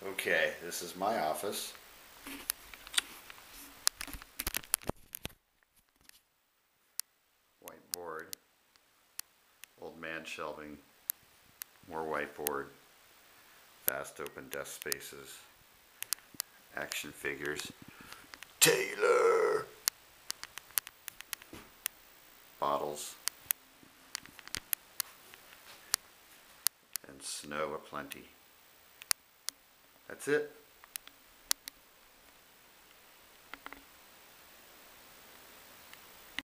Okay, this is my office. Whiteboard, old man shelving, more whiteboard, fast open desk spaces, action figures, Taylor, bottles, and snow aplenty. That's it.